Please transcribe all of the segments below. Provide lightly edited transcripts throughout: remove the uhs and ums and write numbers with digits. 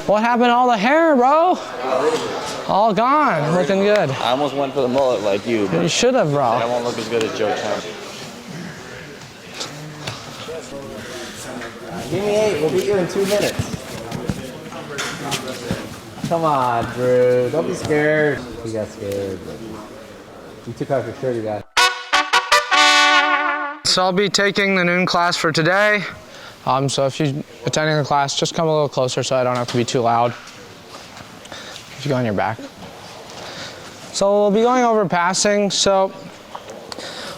What happened to all the hair, bro? All gone. Looking good. I almost went for the mullet like you. You should have, bro. I won't look as good as Jozef Chen. Give me 8. We'll beat you in 2 minutes. Come on, Drew. Don't be scared. You got scared. You took off your shirt, you got. So I'll be taking the noon class for today. So if you're attending the class, just come a little closer so I don't have to be too loud. If you go on your back. So we'll be going over passing. So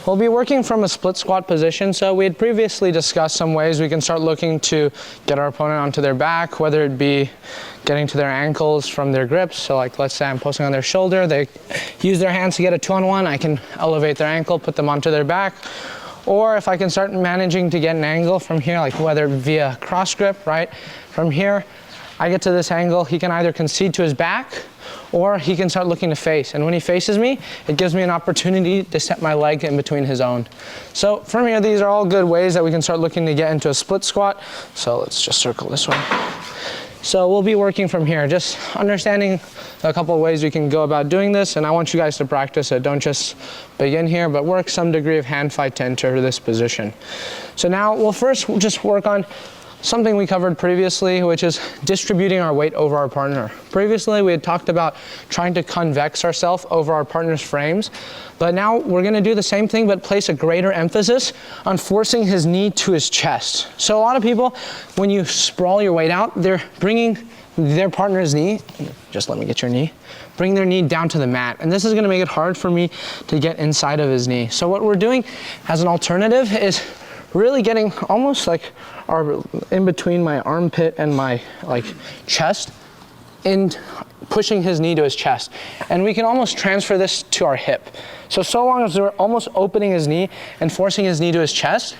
we'll be working from a split squat position. So we had previously discussed some ways we can start looking to get our opponent onto their back, whether it be getting to their ankles from their grips. So like, let's say I'm posting on their shoulder, they use their hands to get a 2-on-1, I can elevate their ankle, put them onto their back. Or if I can start managing to get an angle from here, like whether via cross grip, right? From here, I get to this angle, he can either concede to his back or he can start looking to face. And when he faces me, it gives me an opportunity to set my leg in between his own. So from here, these are all good ways that we can start looking to get into a split squat. So let's just circle this way. So we'll be working from here, just understanding a couple of ways we can go about doing this, and I want you guys to practice it. Don't just begin here, but work some degree of hand fight to enter this position. So now we'll first just work on something we covered previously, which is distributing our weight over our partner. Previously, we had talked about trying to convex ourselves over our partner's frames, but now we're gonna do the same thing, but place a greater emphasis on forcing his knee to his chest. So a lot of people, when you sprawl your weight out, they're bringing their partner's knee, just let me get your knee, bring their knee down to the mat. And this is gonna make it hard for me to get inside of his knee. So what we're doing as an alternative is really getting almost like in between my armpit and my chest, in pushing his knee to his chest. And we can almost transfer this to our hip. So long as we're almost opening his knee and forcing his knee to his chest,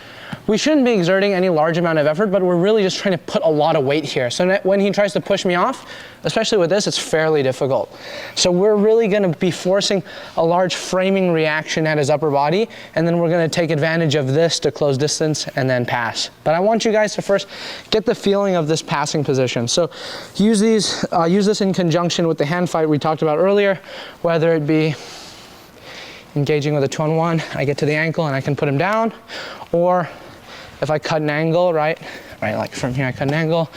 we shouldn't be exerting any large amount of effort, but we're really just trying to put a lot of weight here. So that when he tries to push me off, especially with this, it's fairly difficult. So we're really gonna be forcing a large framing reaction at his upper body, and then we're gonna take advantage of this to close distance and then pass. But I want you guys to first get the feeling of this passing position. So use this in conjunction with the hand fight we talked about earlier, whether it be engaging with a 2-on-1, I get to the ankle and I can put him down, or if I cut an angle, right, like from here I cut an angle,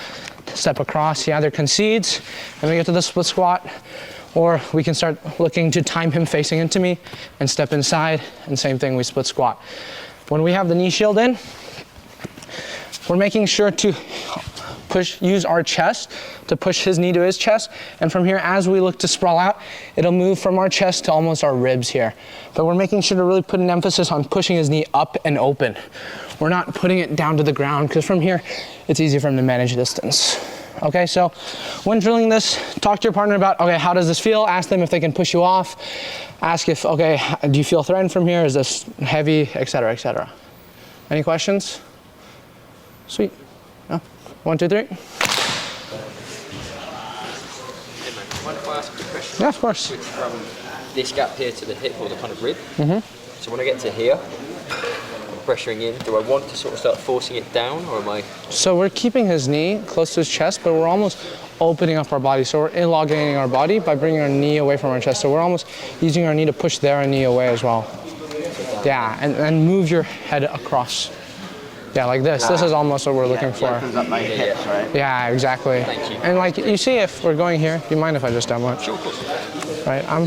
step across, he either concedes and we get to the split squat, or we can start looking to time him facing into me and step inside, and same thing, we split squat. When we have the knee shield in, we're making sure to use our chest to push his knee to his chest, and from here, as we look to sprawl out, it'll move from our chest to almost our ribs here. But we're making sure to really put an emphasis on pushing his knee up and open. We're not putting it down to the ground, because from here, it's easy for him to manage distance. Okay, so when drilling this, talk to your partner about, okay, how does this feel? Ask them if they can push you off. Ask if, okay, do you feel threatened from here? Is this heavy, et cetera, et cetera. Any questions? Sweet. No? 1, 2, 3. Hey man, mind if I ask a question? Yeah, of course. From this gap here to the hip or the kind of rib. So when I get to here, I'm pressuring in. Do I want to sort of start forcing it down, or am I? So we're keeping his knee close to his chest, but we're almost opening up our body. So we're elongating our body by bringing our knee away from our chest. So we're almost using our knee to push their knee away as well. Yeah, and move your head across. Yeah, like this. This is almost what we're looking for. Opens up my hips, right? Yeah, exactly. Thank you. And like, you see, if we're going here, do you mind if I just demo it? Sure, of course. Right, I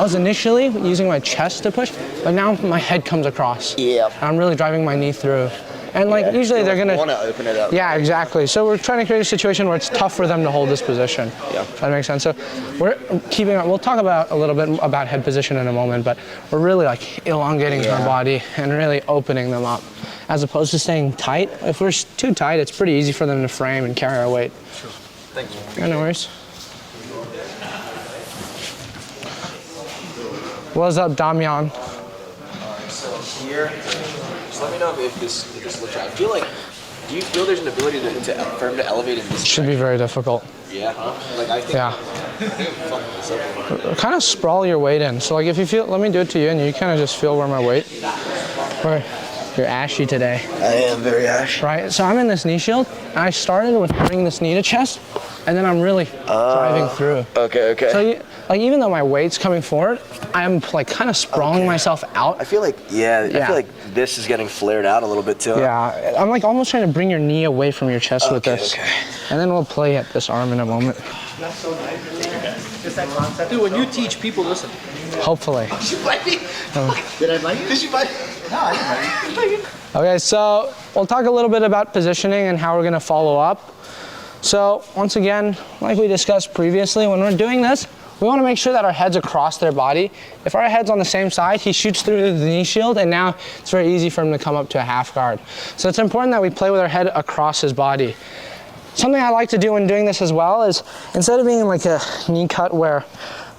was initially using my chest to push, but now my head comes across. Yeah. I'm really driving my knee through. And like, usually they're gonna want to open it up. Yeah, exactly. So we're trying to create a situation where it's tough for them to hold this position. Yeah. Does that make sense? So we're keeping, we'll talk about a little bit about head position in a moment, but we're really like elongating our body and really opening them up, as opposed to staying tight. If we're too tight, it's pretty easy for them to frame and carry our weight. Sure. Thank you. Yeah, no worries. What's up, Damian? So here, just let me know if this looks right. Do you feel there's an ability for him to elevate in this? Should be very difficult. Yeah. Like I think. Yeah. Fucking this up. Kind of sprawl your weight in. So like if you feel, let me do it to you, and you kind of just feel where my weight, where You're ashy today. I am very ashy. Right, so I'm in this knee shield, and I started with bringing this knee to chest, and then I'm really driving through. Okay. So, like, even though my weight's coming forward, I'm like kind of sprawling myself out. I feel like, I feel like this is getting flared out a little bit too. Yeah, I'm like almost trying to bring your knee away from your chest with this. Okay. And then we'll play at this arm in a moment. Not so nice. Just that concept. Dude, when you teach, people listen. Hopefully. Did you bite me? Did I bite you? Did you bite me? No, I didn't bite you. Okay, so we'll talk a little bit about positioning and how we're gonna follow up. So once again, like we discussed previously, when we're doing this, we want to make sure that our head's across their body. If our head's on the same side, he shoots through the knee shield, and now it's very easy for him to come up to a half guard. So it's important that we play with our head across his body. Something I like to do when doing this as well is, instead of being like a knee cut where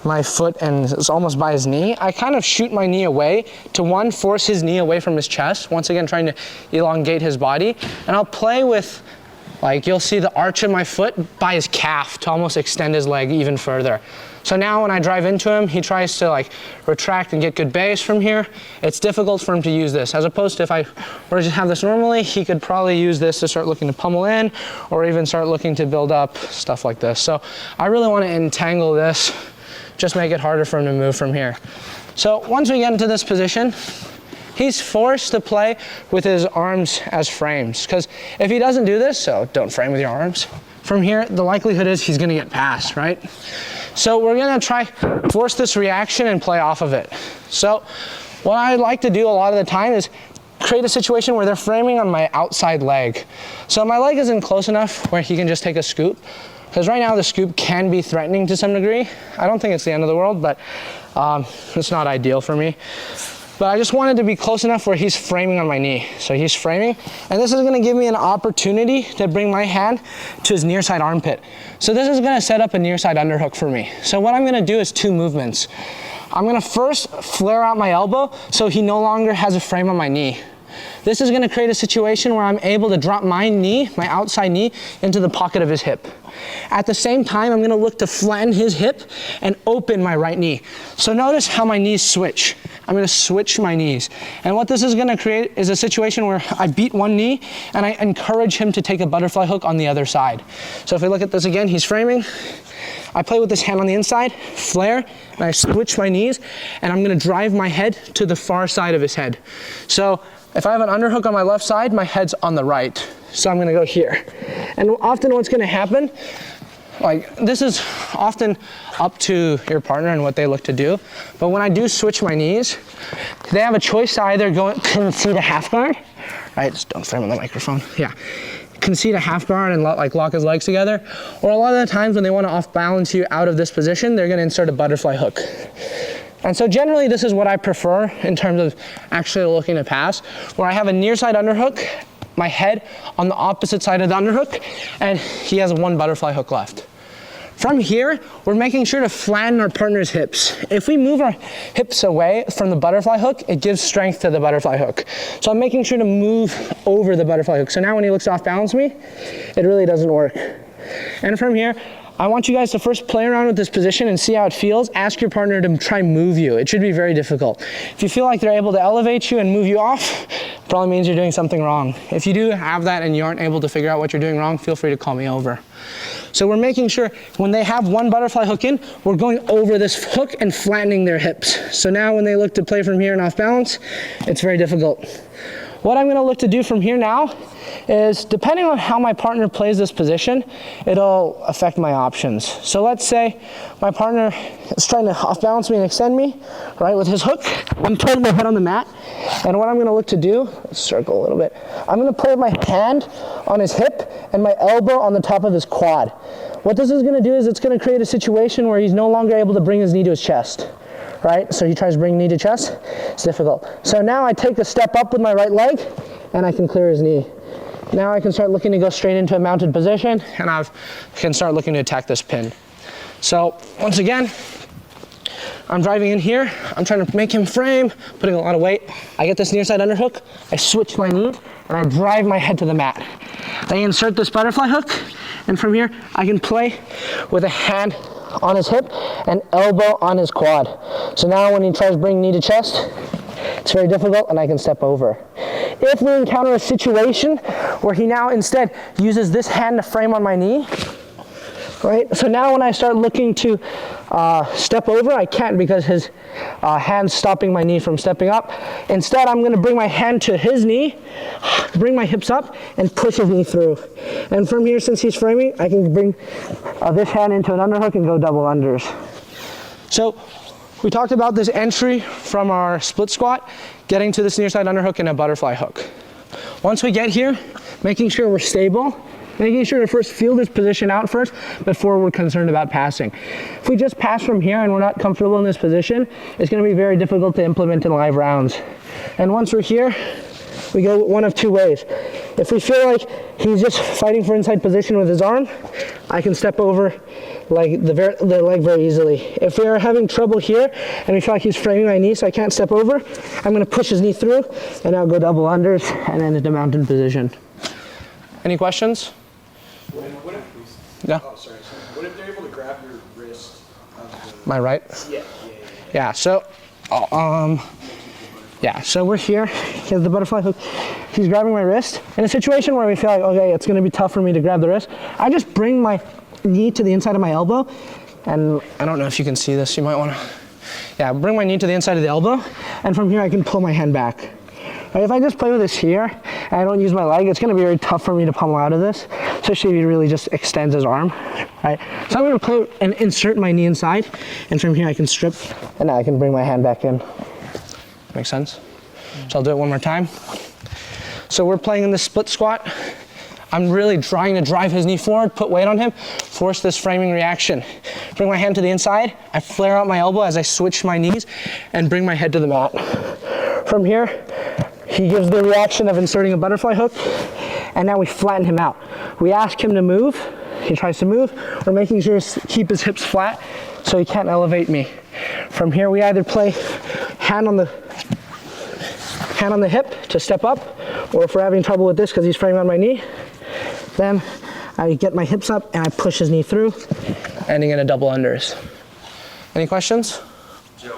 my foot and it's almost by his knee, I kind of shoot my knee away to, one, force his knee away from his chest, once again trying to elongate his body, and I'll play with, like, you'll see the arch of my foot by his calf to almost extend his leg even further. So now when I drive into him, he tries to like retract and get good base from here. It's difficult for him to use this, as opposed to if I were to just have this normally, he could probably use this to start looking to pummel in, or even start looking to build up, stuff like this. So I really want to entangle this, just make it harder for him to move from here. So once we get into this position, he's forced to play with his arms as frames, because if he doesn't do this, so don't frame with your arms, from here, the likelihood is he's gonna get passed, right? So we're gonna try force this reaction and play off of it. So what I like to do a lot of the time is create a situation where they're framing on my outside leg. So my leg isn't close enough where he can just take a scoop, because right now the scoop can be threatening to some degree. I don't think it's the end of the world, but it's not ideal for me. But I just wanted to be close enough where he's framing on my knee. So he's framing, and this is gonna give me an opportunity to bring my hand to his near side armpit. So this is gonna set up a near side underhook for me. So what I'm gonna do is two movements. I'm gonna first flare out my elbow so he no longer has a frame on my knee. This is gonna create a situation where I'm able to drop my knee, my outside knee, into the pocket of his hip. At the same time, I'm gonna look to flatten his hip and open my right knee. So notice how my knees switch. I'm gonna switch my knees. And what this is gonna create is a situation where I beat one knee and I encourage him to take a butterfly hook on the other side. So if we look at this again, he's framing. I play with this hand on the inside, flare, and I switch my knees, and I'm gonna drive my head to the far side of his head. So if I have an underhook on my left side, my head's on the right. So I'm gonna go here. And often what's gonna happen, like, this is often up to your partner and what they look to do, but when I do switch my knees, they have a choice to either go concede a half guard, right? Just don't frame on the microphone, yeah. Concede a half guard and lock his legs together, or a lot of the times when they want to off balance you out of this position, they're gonna insert a butterfly hook. And so generally this is what I prefer in terms of actually looking to pass, where I have a near side underhook, my head on the opposite side of the underhook, and he has one butterfly hook left. From here, we're making sure to flatten our partner's hips. If we move our hips away from the butterfly hook, it gives strength to the butterfly hook. So I'm making sure to move over the butterfly hook. So now when he looks to off balance me, it really doesn't work. And from here, I want you guys to first play around with this position and see how it feels. Ask your partner to try and move you. It should be very difficult. If you feel like they're able to elevate you and move you off, it probably means you're doing something wrong. If you do have that and you aren't able to figure out what you're doing wrong, feel free to call me over. So we're making sure when they have one butterfly hook in, we're going over this hook and flattening their hips. So now when they look to play from here and off balance, it's very difficult. What I'm gonna look to do from here now is, depending on how my partner plays this position, it'll affect my options. So let's say my partner is trying to off balance me and extend me, right, with his hook. I'm putting my head on the mat, and what I'm gonna look to do, let's circle a little bit, I'm gonna put my hand on his hip and my elbow on the top of his quad. What this is gonna do is it's gonna create a situation where he's no longer able to bring his knee to his chest. Right, so he tries to bring knee to chest, it's difficult. So now I take a step up with my right leg and I can clear his knee. Now I can start looking to go straight into a mounted position, and I can start looking to attack this pin. So once again, I'm driving in here, I'm trying to make him frame, putting a lot of weight. I get this near side underhook, I switch my knee, and I drive my head to the mat. I insert this butterfly hook, and from here I can play with a hand on his hip and elbow on his quad. So now when he tries to bring knee to chest, it's very difficult and I can step over. if we encounter a situation where he now instead uses this hand to frame on my knee, right? So now when I start looking to step over, I can't because his hand's stopping my knee from stepping up. Instead, I'm going to bring my hand to his knee, bring my hips up, and push his knee through. And from here, since he's framing, I can bring this hand into an underhook and go double unders. So we talked about this entry from our split squat, getting to this near side underhook and a butterfly hook. Once we get here, making sure we're stable, making sure to first feel this position out first before we're concerned about passing. If we just pass from here and we're not comfortable in this position, it's going to be very difficult to implement in live rounds. And once we're here, we go one of two ways. If we feel like he's just fighting for inside position with his arm, I can step over like the leg very easily. If we are having trouble here and we feel like he's framing my knee so I can't step over, I'm going to push his knee through and I'll go double unders and then into mountain position. Any questions? What if, yeah. Oh, sorry. What if they're able to grab your wrist? My right? Yeah. Yeah. So, yeah. So we're here. He has the butterfly hook. He's grabbing my wrist. In a situation where we feel like, okay, it's going to be tough for me to grab the wrist, I just bring my knee to the inside of my elbow, and I don't know if you can see this. You might want to. Yeah. Bring my knee to the inside of the elbow, and from here I can pull my hand back. Right, if I just play with this here and I don't use my leg, it's going to be very tough for me to pummel out of this, especially if he really just extends his arm. Right? So I'm going to play and insert my knee inside, and from here I can strip, and now I can bring my hand back in. Make sense? So I'll do it one more time. So we're playing in this split squat. I'm really trying to drive his knee forward, put weight on him, force this framing reaction. Bring my hand to the inside, I flare out my elbow as I switch my knees, and bring my head to the mat. From here, he gives the reaction of inserting a butterfly hook, and now we flatten him out. We ask him to move, he tries to move. We're making sure to keep his hips flat so he can't elevate me. From here, we either play hand on the hip to step up, or if we're having trouble with this because he's framing on my knee, then I get my hips up and I push his knee through, ending in a double unders. Any questions? Joe,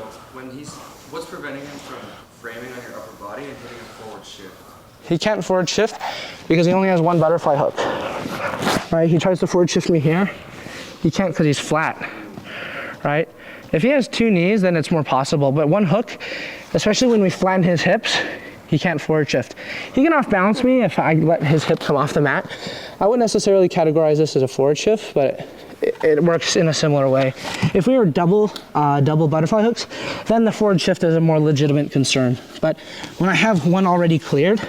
what's preventing him from framing on your upper body and hitting a forward shift? He can't forward shift because he only has one butterfly hook. Right? He tries to forward shift me here. He can't because he's flat. Right? If he has two knees, then it's more possible. But one hook, especially when we flatten his hips, he can't forward shift. He can off balance me if I let his hip come off the mat. I wouldn't necessarily categorize this as a forward shift, but it works in a similar way. If we were double butterfly hooks, then the forward shift is a more legitimate concern. But when I have one already cleared,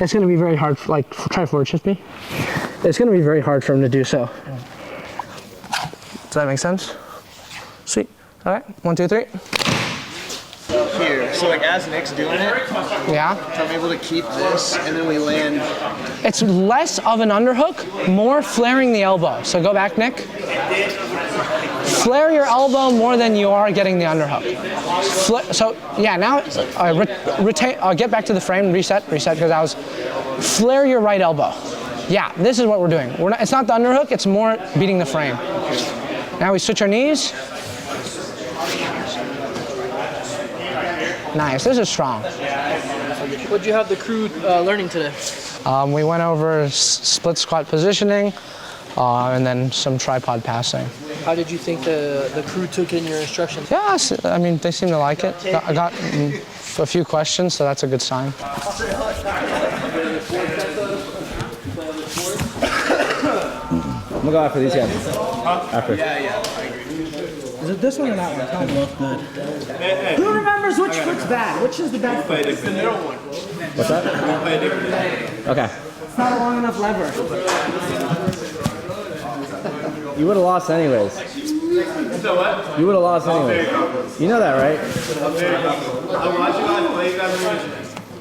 it's going to be very hard. Like, try forward shift me. It's going to be very hard for him to do so. Does that make sense? Sweet. All right. 1, 2, 3. Here, so like as Nick's doing it, Yeah. so I'm able to keep this, and then we land. It's less of an underhook, more flaring the elbow. So go back, Nick. Flare your elbow more than you are getting the underhook. So yeah, now retain. Get back to the frame. Reset, because I was. Flare your right elbow. Yeah, this is what we're doing. It's not the underhook. It's more beating the frame. Now we switch our knees. Nice, this is strong. What'd you have the crew learning today? We went over split squat positioning and then some tripod passing. How did you think the crew took in your instructions? Yeah, I mean, they seem to like it. I got a few questions, so that's a good sign. I'm gonna go after these guys. After. Is it this one or that one? Tell me. Both good. Who remembers which foot's bad? Which is the bad foot? It's the middle one. What's that? Okay. It's not a long enough lever. You would have lost anyways. So what? You would have lost anyways. You know that, right? I'm watching on play. You guys are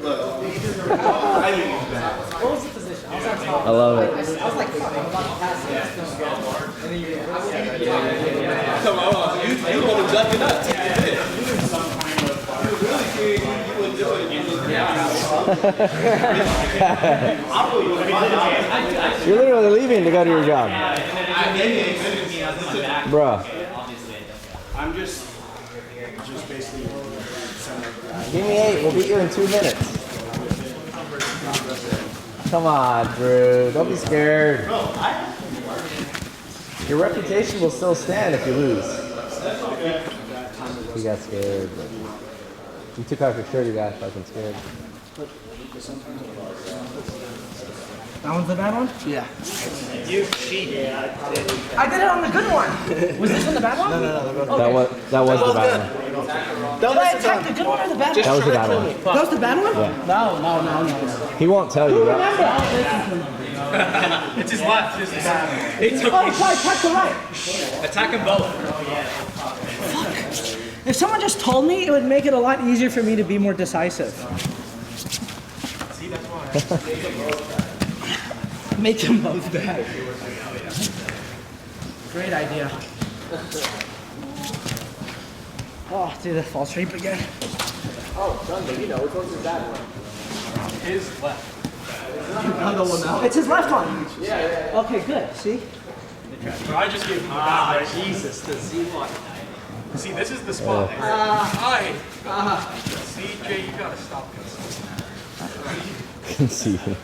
look. What was the position? I was on top. I love it. I was like, I'm about to pass it. And then you Come on, you want to duck it up. You're literally leaving to go to your job. Bruh. I'm just basically. Give me 8. We'll beat you in 2 minutes. Come on, Drew. Don't be scared. Your reputation will still stand if you lose. He got scared. But you took off your shirt, you got fucking scared. That one's the bad one? Yeah. You cheated. I did it on the good one. Was this one the bad one? No. That was the bad one. Did I attack the good one or the bad one? That was the bad one. That was the bad one? Yeah. No. He won't tell you that. It's his left. It's his left. Oh, sorry, attack the right. Attack them both. If someone just told me, it would make it a lot easier for me to be more decisive. See, that's why. Make them both bad. Great idea. Oh, dude, the false rape again. Oh, Sunday, you know, which one's his bad one? His left. It's his left one. Yeah. Okay, good. See? But I just gave him the bad right. Jesus, the Z1. See, this is the spot. See, Jay, you gotta stop this. Can see. He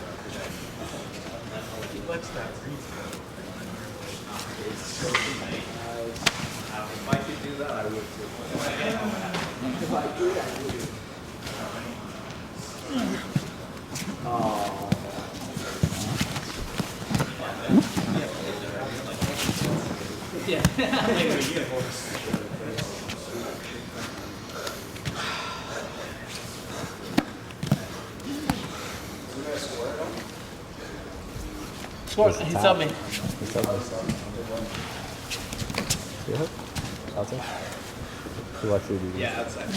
lets that breathe. If I could do that, I would too. If I could, I would. Sport, he subbed me. Yeah. Outside. You watch your video. Yeah, outside.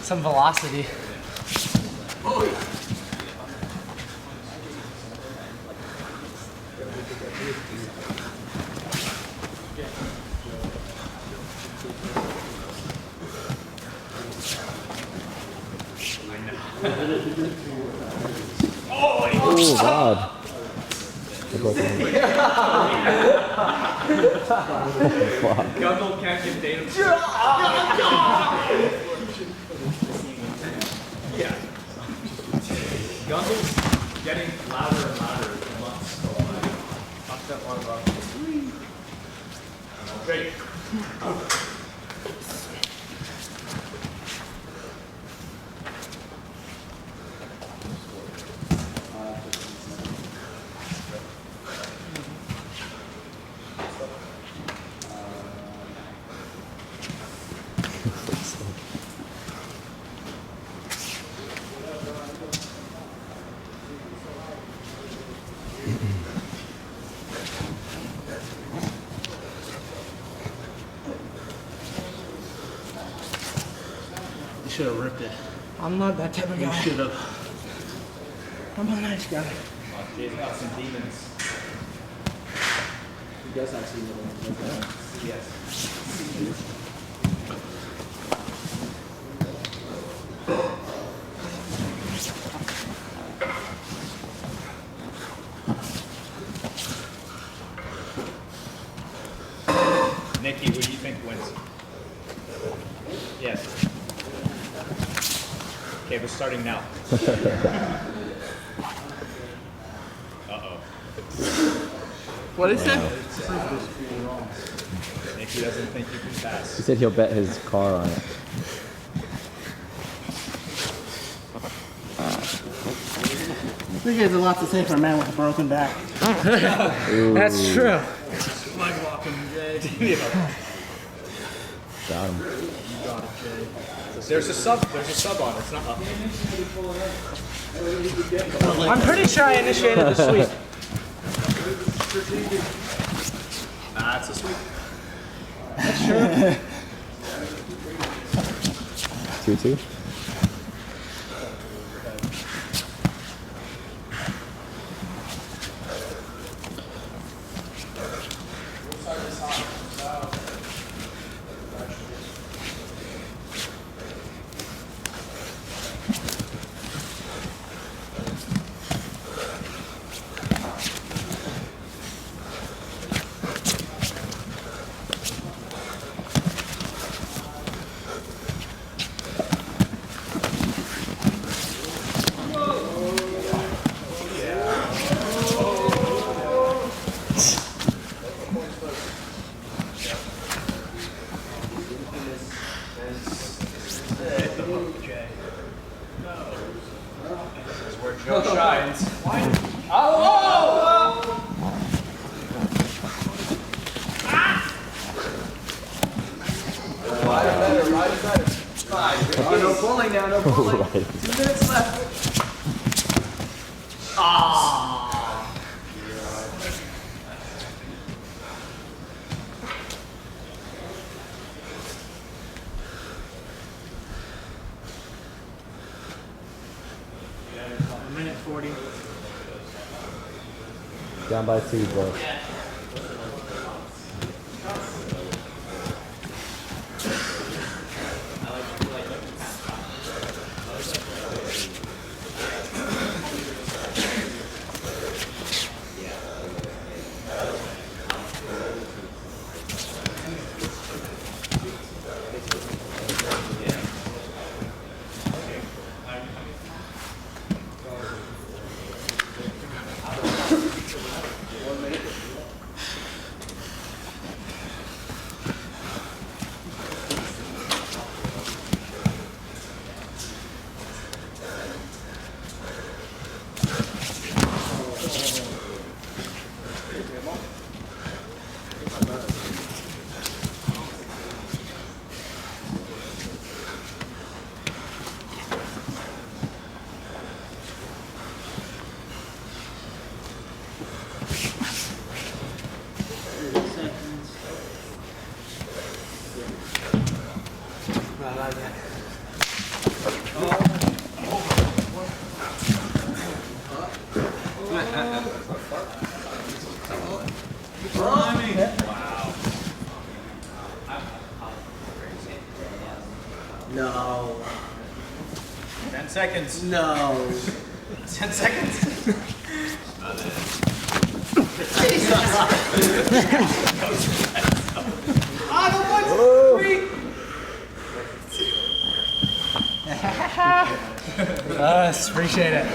Some velocity. Oh, God. Gundle can't give data. Yeah. Gundle's getting louder and louder as the months go on. Knock that one off. Great. You should have ripped it. I'm not that type of guy. You should have. I'm a nice guy. Jay's got some demons. He does have some demons. Yes. Nikki, who do you think wins? Yes. Okay, we're starting now. Uh-oh. What is that? Nikki doesn't think you can pass. He said he'll bet his car on it. I think he has a lot to say for a man with a broken back. That's true. Leg walking, Jay. Got him. You got it, Jay. There's a sub on. It's not up. I'm pretty sure I initiated the sweep. Nah, it's a sweep. That's true. 2-2. Joe shines. Oh, no pulling now, no pulling. 2 minutes left. Minute 40. Down by 2, bro. No. 10 seconds. No. 10 seconds. Appreciate it.